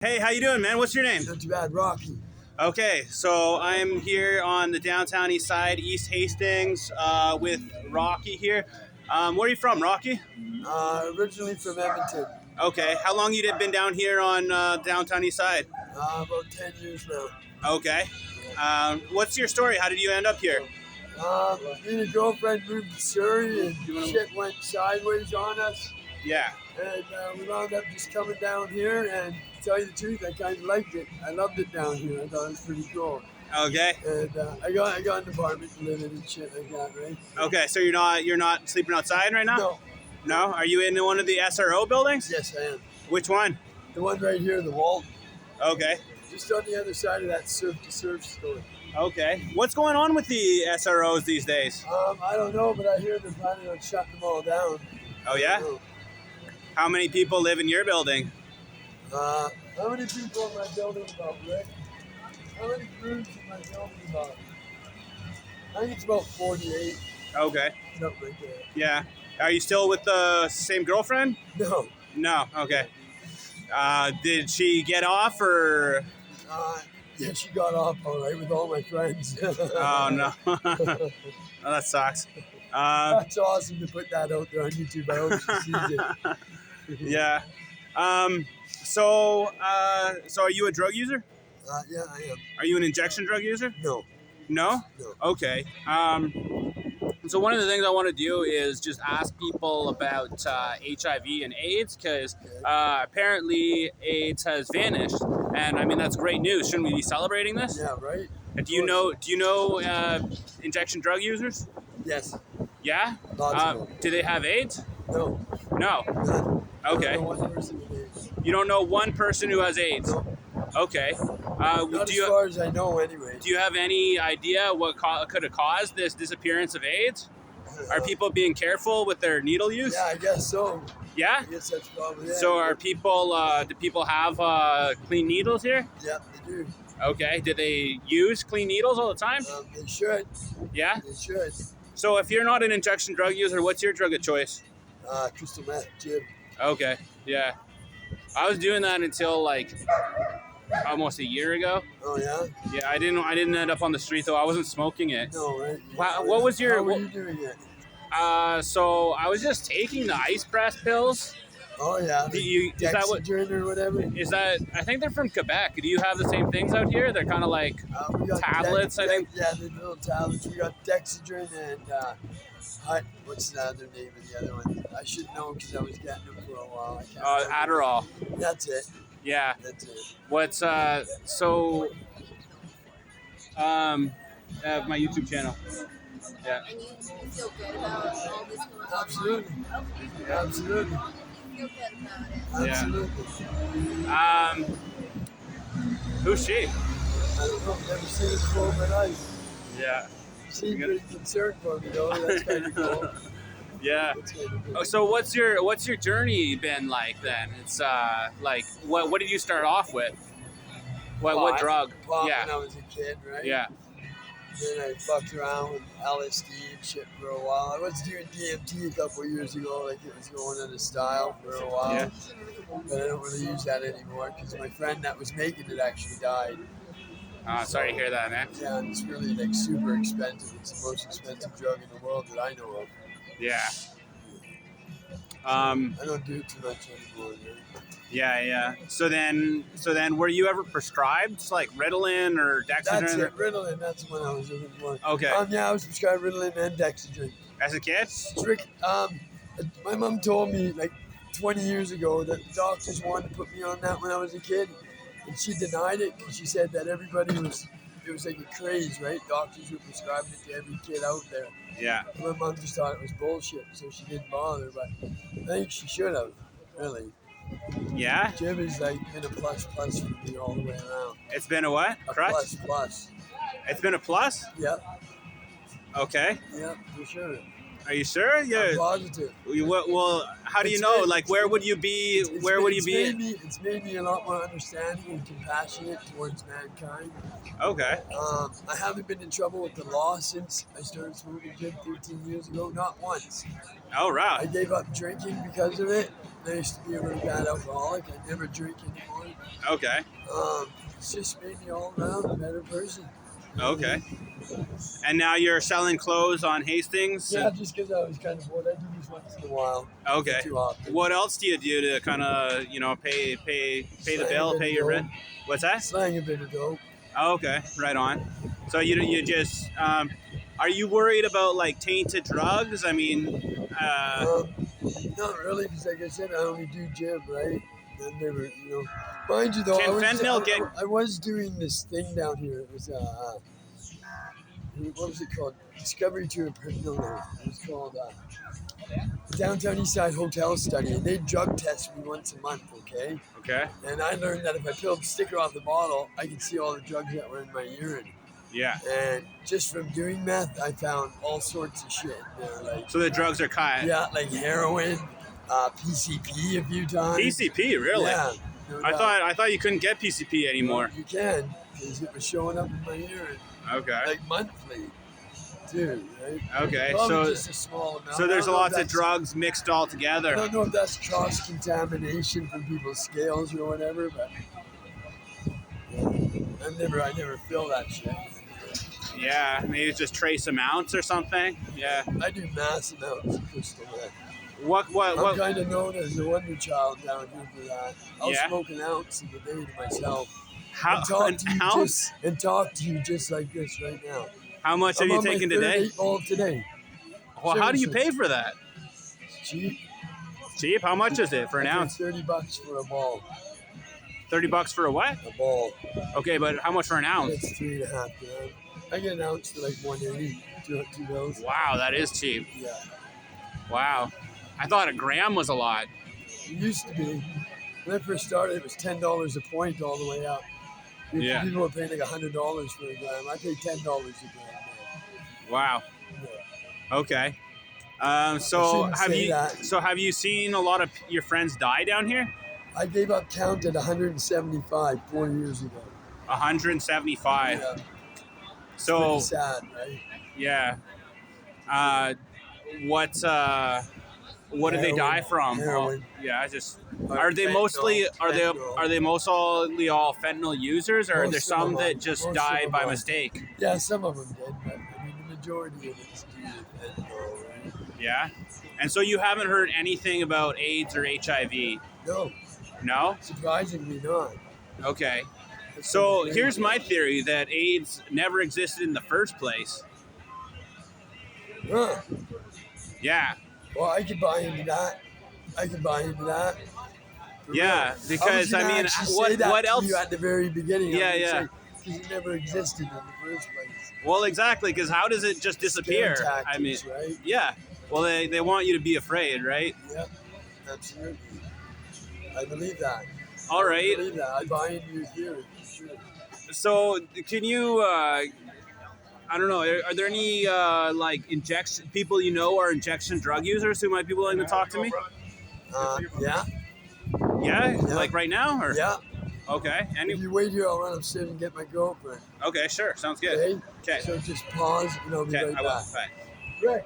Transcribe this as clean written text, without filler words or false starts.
Hey, how you doing, man? What's your name? Not too bad, Rocky. Okay, so I'm here on the downtown east side, East Hastings, with Rocky here. Where are you from, Rocky? Originally from Edmonton. Okay, how long you been down here on downtown east side? About 10 years now. Okay, what's your story? How did you end up here? Me and a girlfriend moved to Surrey and shit went sideways on us. Yeah. And we wound up just coming down here, and to tell you the truth, I kind of liked it. I loved it down here. I thought it was pretty cool. Okay. And I got an apartment to live in and shit like that, right? Okay, so you're not sleeping outside right now? No. No? Are you in one of the SRO buildings? Yes, I am. Which one? The one right here, the wall. Okay. Just on the other side of that surf-to-surf store. Okay. What's going on with the SROs these days? I don't know, but I hear they're planning on shutting them all down. Oh, yeah? How many people live in your building? How many people in my building about, Rick? How many rooms in my building about? I think it's about 48. Okay. Something like that. Yeah. Are you still with the same girlfriend? No. No. Okay. Did she get off or? Yeah, she got off all right with all my friends. Oh no. Oh, that sucks. That's awesome to put that out there on YouTube. I hope she sees it. Yeah. So are you a drug user? Yeah, I am. Are you an injection drug user? No. No? No. Okay. So one of the things I want to do is just ask people about HIV and AIDS because apparently AIDS has vanished, and I mean that's great news. Shouldn't we be celebrating this? Yeah, right. Do you know injection drug users? Yes. Yeah. Lots of them. Do they have AIDS? No. No. None. Okay. I don't know one person with AIDS. You don't know one person who has AIDS? No. Okay. Not as far as I know, anyway. Do you have any idea what could have caused this disappearance of AIDS? Are people being careful with their needle use? Yeah, I guess so. Yeah? I guess that's probably it. So are people, do people have clean needles here? Yeah, they do. Okay. Do they use clean needles all the time? They should. Yeah? They should. So if you're not an injection drug user, what's your drug of choice? Crystal meth, Jib. Okay. Yeah. I was doing that until like almost a year ago. Oh yeah. Yeah, I didn't end up on the street though. I wasn't smoking it. No, right. Wow, what was your? How were you doing it? So I was just taking the ice press pills. Oh yeah. Is that what? Dexedrine or whatever. Is that? I think they're from Quebec. Do you have the same things out here? They're kind of like We got tablets. I think. Yeah, the little tablets. We got Dexedrine and what's the other name of the other one? I should know because I was getting them for a while. I can't remember. Adderall. That's it. Yeah. That's it. What's so? My YouTube channel. Yeah. And you feel good about all this going on? Absolutely. Okay. Absolutely. You feel good about it? Absolutely. Who's she? I don't know. Never seen it before in my life. Yeah. She's pretty concerned for me though. That's kind of cool. Yeah. That's kind of cool. Oh, so what's your journey been like then? It's like what did you start off with? What drug? Pot Yeah. when I was a kid, right? Yeah. Then I fucked around with LSD and shit for a while. I was doing DMT a couple of years ago, like it was going out of style for a while. Yeah. But I don't really use that anymore because my friend that was making it actually died. Sorry to hear that, man. Yeah, and it's really like super expensive. It's the most expensive drug in the world that I know of. Yeah. I don't do it too much anymore. Man. Yeah. So then, were you ever prescribed like Ritalin or Dexedrine? That's it, Ritalin. That's the one I was looking for. Okay. Yeah, I was prescribed Ritalin and Dexedrine. As a kid? My mom told me like 20 years ago that the doctors wanted to put me on that when I was a kid, and she denied it because she said that it was like a craze, right? Doctors were prescribing it to every kid out there. Yeah. And my mom just thought it was bullshit, so she didn't bother. But I think she should have, really. Yeah. Jib is like been a plus for me all the way around. It's been a what? A Crutch? plus. It's been a plus? Yep. Okay. Yep, for sure. Are you sure? Yeah. I'm positive. Well, how do you know? Like, where would you be? Where would you be? It's made me a lot more understanding and compassionate towards mankind. Okay. I haven't been in trouble with the law since I started smoking Jib 13 years ago. Not once. Oh, I right. gave up drinking because of it. I used to be a really bad alcoholic. I never drink anymore. Okay. It's just made me all around a better person. Okay. And now you're selling clothes on Hastings? Yeah, just because I was kind of bored. I do these once in a while. Okay. Not too often. What else do you do to kind of, pay the Slang bill, a bit pay of your dough. rent? What's that? Slang a bit of dope. Oh, okay, right on. So you just are you worried about like tainted drugs? I mean, Not really, because like I said, I only do gym, right? And they were, mind you though, Can fentanyl get- I was doing this thing down here. It was what was it called? Discovery to no, it was called Downtown Eastside Hotel Study, and they drug test me once a month, okay? okay, And I learned that if I peeled the sticker off the bottle, I could see all the drugs that were in my urine. yeah. And just from doing meth, I found all sorts of shit. Like, So the drugs are cut. yeah, like heroin, PCP a few times. PCP, really? Yeah. No I doubt. thought you couldn't get PCP anymore. You can, because it was showing up in my urine, Okay. like monthly, too, right? Okay. Probably just a small amount. So there's I don't know lots if of that's- drugs mixed all I together. don't know if that's cross-contamination from people's scales or whatever, but yeah. I never feel that shit. Yeah, maybe it's just trace amounts or something. Yeah. I do mass amounts of crystal meth. What I'm kind of known as the wonder child down here for that. I'll Yeah. smoke an ounce in a day to myself How and talk an to you ounce? talk to you just like this right now. How much have I'm you on my taken third today? 8 ball today. Well, how do you Seriously. pay for that? It's cheap. Cheap? How much is it for an I pay ounce? $30 for a ball. $30 for a what? A ball. Okay, but how much for an ounce? That's 3.5 grams. I get an ounce for like 180, two bills. Wow, that is cheap. Yeah. Wow. I thought a gram was a lot. It used to be. When I first started, it was $10 a point all the way up. Yeah. People were paying like $100 for a gram. I pay $10 a gram Wow. now. Yeah. Okay. I shouldn't say that. So have you seen a lot of your friends die down here? I gave up count at 175 4 years ago. 175. Yeah, So pretty sad, right? yeah. What did they die from? Heroin. Yeah, I just Or are they fentanyl, mostly fentanyl. are they mostly all fentanyl users, or are there Most of some them that are. just Most of died them by are. mistake? Yeah, some of them did, but I mean the majority of it's due to fentanyl, right? Yeah. And so you haven't heard anything about AIDS or HIV? No, No? surprisingly not. Okay. That's So crazy. here's my theory that AIDS never existed in the first place. Huh. Yeah. Well, I could buy into that. For Yeah, real. because, I mean, what else- You at the very beginning. Yeah. Because it never existed in the first place. Well, exactly, because how does it just disappear? Scare I mean, tactics, right? yeah. Well, they want you to be afraid, right? Yep, absolutely. I believe that. All I right. believe that. I buy into your theory. For sure. So can you? I don't know. Are there any like injection people you know are injection drug users who might be willing to talk to me? Yeah, Yeah, Yeah. like right now, or yeah. okay, If you wait here, I'll run upstairs and get my girlfriend. okay, sure, sounds good. Okay? Okay, So just pause and I'll be okay, right I will. back. Bye. Rick,